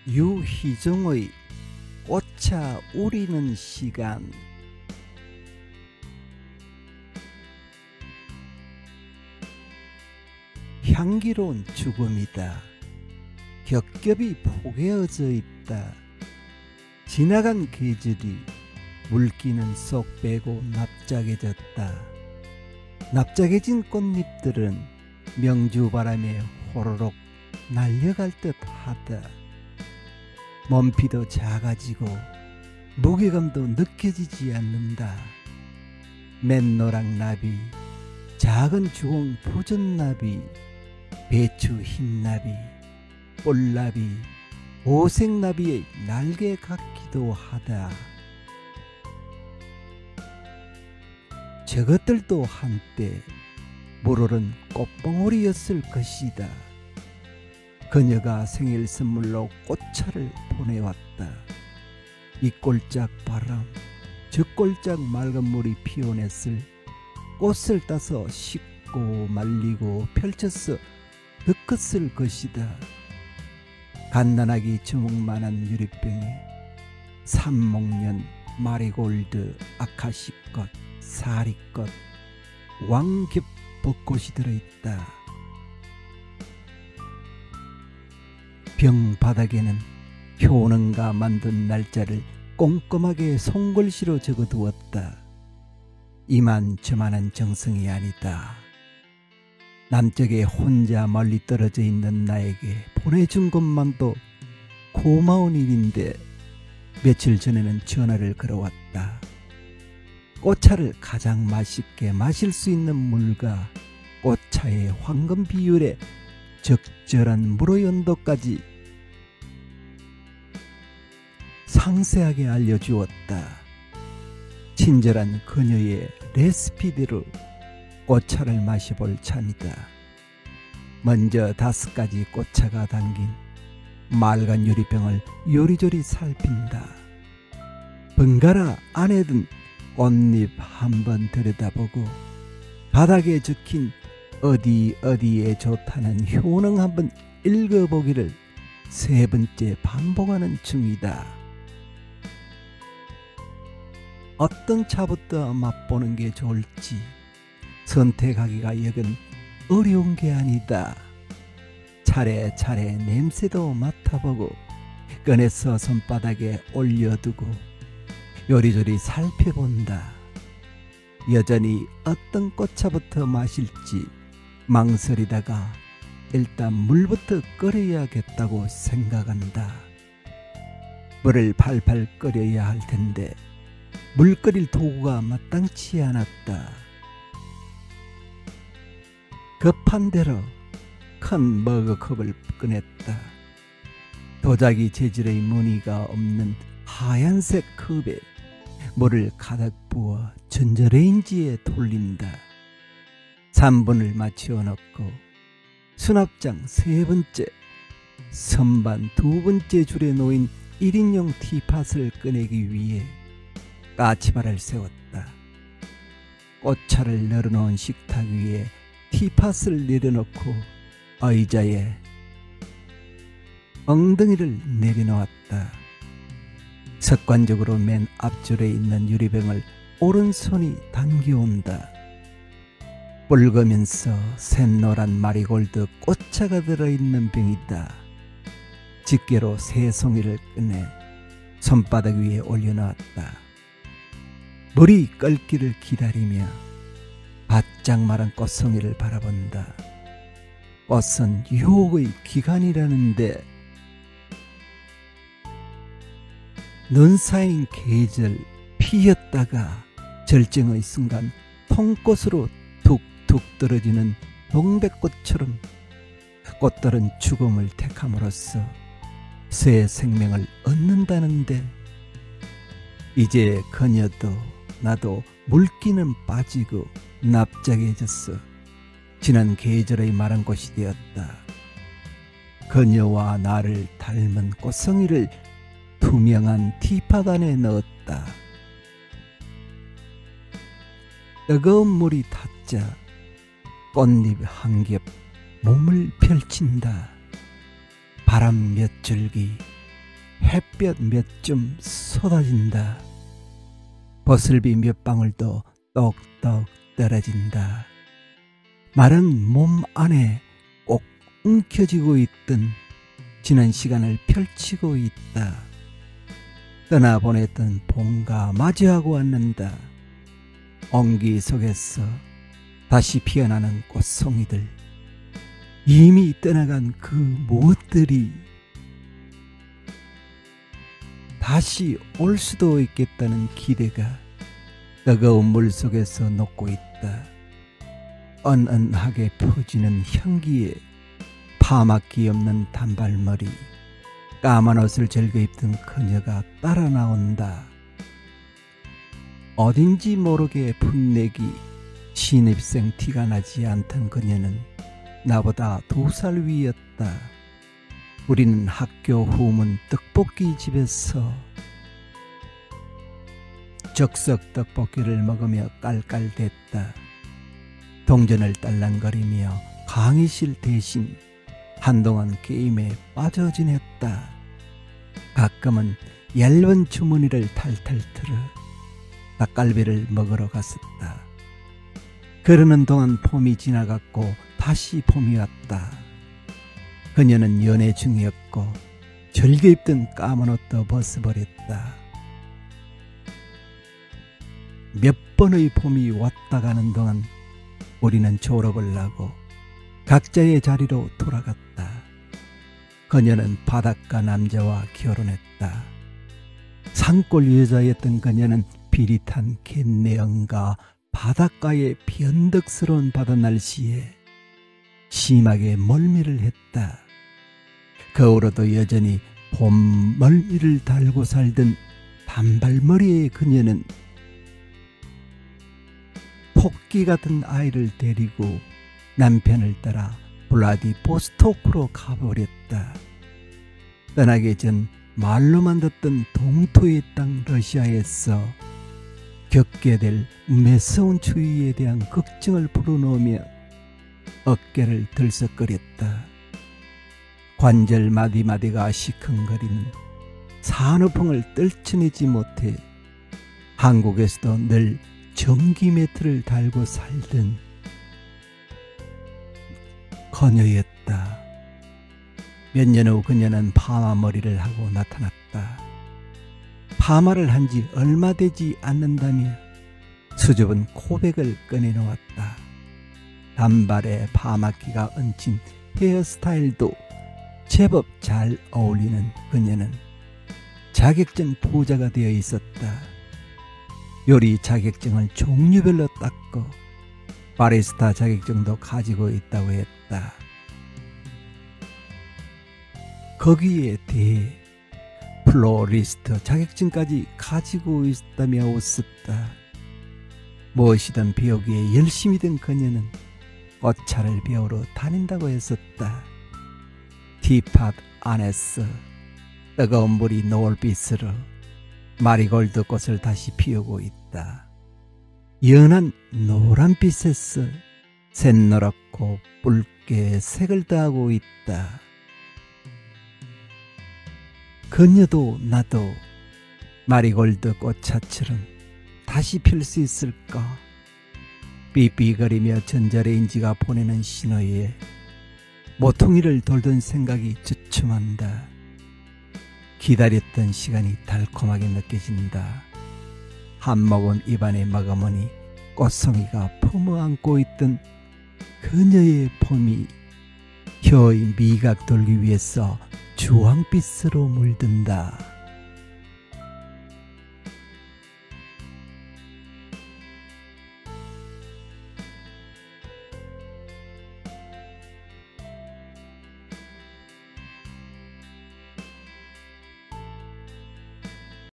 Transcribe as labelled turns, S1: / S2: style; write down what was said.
S1: 유희정의 꽃차 우리는 시간. 향기로운 죽음이다. 겹겹이 포개어져 있다. 지나간 계절이 물기는 쏙 빼고 납작해졌다. 납작해진 꽃잎들은 명주바람에 호로록 날려갈 듯하다. 몸피도 작아지고 무게감도 느껴지지 않는다. 맨노랑 나비, 작은 주홍 푸른나비, 배추 흰나비, 뿔나비, 오색나비의 날개 같기도 하다. 저것들도 한때 물오른 꽃봉오리였을 것이다. 그녀가 생일 선물로 꽃차를 보내왔다. 이 꼴짝 바람, 저 꼴짝 맑은 물이 피어냈을 꽃을 따서 씻고 말리고 펼쳐서 덮었을 것이다. 갓난아기 주먹만한 유리병에 삼목련, 마리골드, 아카시꽃, 사리꽃, 왕겹 벚꽃이 들어있다. 병 바닥에는 효능가 만든 날짜를 꼼꼼하게 손글씨로 적어두었다. 이만저만한 정성이 아니다. 남쪽에 혼자 멀리 떨어져 있는 나에게 보내준 것만도 고마운 일인데 며칠 전에는 전화를 걸어왔다. 꽃차를 가장 맛있게 마실 수 있는 물과 꽃차의 황금 비율에 적절한 물의 온도까지 상세하게 알려주었다. 친절한 그녀의 레시피대로 꽃차를 마셔볼 참이다. 먼저 5가지 꽃차가 담긴 맑은 유리병을 요리조리 살핀다. 번갈아 안에 든 꽃잎 한번 들여다보고 바닥에 적힌 어디에 좋다는 효능 한번 읽어보기를 3번째 반복하는 중이다. 어떤 차부터 맛보는 게 좋을지 선택하기가 여간 어려운 게 아니다. 차례차례 냄새도 맡아보고 꺼내서 손바닥에 올려두고 요리조리 살펴본다. 여전히 어떤 꽃차부터 마실지 망설이다가 일단 물부터 끓여야겠다고 생각한다. 물을 팔팔 끓여야 할 텐데 물 끓일 도구가 마땅치 않았다. 급한 대로 큰 머그컵을 꺼냈다. 도자기 재질의 무늬가 없는 하얀색 컵에 물을 가득 부어 전자레인지에 돌린다. 3분을 맞추어 넣고 수납장 3번째, 선반 2번째 줄에 놓인 1인용 티팟을 꺼내기 위해 까치발을 세웠다. 꽃차를 널어놓은 식탁 위에 티팟을 내려놓고 의자에 엉덩이를 내려놓았다. 습관적으로 맨 앞줄에 있는 유리병을 오른손이 당겨온다. 붉으면서 샛노란 마리골드 꽃차가 들어있는 병이다. 집게로 3송이를 꺼내 손바닥 위에 올려놓았다. 물이 끓기를 기다리며 바짝 마른 꽃송이를 바라본다. 꽃은 유혹의 기간이라는데 눈 쌓인 계절 피었다가 절정의 순간 통꽃으로 툭툭 떨어지는 동백꽃처럼 꽃들은 죽음을 택함으로써 새 생명을 얻는다는데 이제 그녀도 나도 물기는 빠지고 납작해졌어 지난 계절의 마른 꽃이 되었다. 그녀와 나를 닮은 꽃송이를 투명한 티팟 안에 넣었다. 뜨거운 물이 탔자 꽃잎 한 겹 몸을 펼친다. 바람 몇 줄기 햇볕 몇 점 쏟아진다. 버슬비 몇 방울도 똑똑 떨어진다. 마른 몸 안에 꼭 움켜쥐고 있던 지난 시간을 펼치고 있다. 떠나보냈던 봄과 마주하고 왔는다. 온기 속에서 다시 피어나는 꽃송이들, 이미 떠나간 그 무엇들이 다시 올 수도 있겠다는 기대가 뜨거운 물 속에서 녹고 있다. 은은하게 퍼지는 향기에 파막기 없는 단발머리, 까만 옷을 즐겨 입던 그녀가 따라 나온다. 어딘지 모르게 풋내기 신입생 티가 나지 않던 그녀는 나보다 2살 위였다. 우리는 학교 후문 떡볶이 집에서 즉석 떡볶이를 먹으며 깔깔댔다. 동전을 딸랑거리며 강의실 대신 한동안 게임에 빠져 지냈다. 가끔은 얇은 주머니를 탈탈 틀어 닭갈비를 먹으러 갔었다. 그러는 동안 봄이 지나갔고 다시 봄이 왔다. 그녀는 연애 중이었고 즐겨 입던 까만 옷도 벗어버렸다. 몇 번의 봄이 왔다 가는 동안 우리는 졸업을 하고 각자의 자리로 돌아갔다. 그녀는 바닷가 남자와 결혼했다. 산골 여자였던 그녀는 비릿한 갯내음과 바닷가의 변덕스러운 바다 날씨에 심하게 멀미를 했다. 거울에도 여전히 봄 멀미를 달고 살던 단발머리의 그녀는 토끼 같은 아이를 데리고 남편을 따라 블라디보스토크로 가버렸다. 떠나기 전 말로만 듣던 동토의 땅 러시아에서 겪게 될 매서운 추위에 대한 걱정을 불어넣으며 어깨를 들썩거렸다. 관절 마디마디가 시큰거리는 산후풍을 떨쳐내지 못해 한국에서도 늘 전기 매트를 달고 살던 그녀였다. 몇 년 후 그녀는 파마 머리를 하고 나타났다. 파마를 한 지 얼마 되지 않는다며 수줍은 고백을 꺼내놓았다. 단발에 파마기가 얹힌 헤어스타일도 제법 잘 어울리는 그녀는 자격증 부자가 되어 있었다. 요리 자격증을 종류별로 땄고 바리스타 자격증도 가지고 있다고 했다. 거기에 대해 플로리스트 자격증까지 가지고 있다며 웃었다. 무엇이든 배우기에 열심히 된 그녀는 꽃차를 배우러 다닌다고 했었다. 티팟 안에서 뜨거운 물이 노을빛으로 마리골드 꽃을 다시 피우고 있다. 연한 노란빛에서 샛노랗고 붉게 색을 더하고 있다. 그녀도 나도 마리골드 꽃차처럼 다시 필 수 있을까? 삐삐거리며 전자레인지가 보내는 신호에 모퉁이를 돌던 생각이 주춤한다. 기다렸던 시간이 달콤하게 느껴진다. 한 모금 입안에 머금으니 꽃송이가 품어안고 있던 그녀의 봄이 혀의 미각 돌기 위해서 주황빛으로 물든다.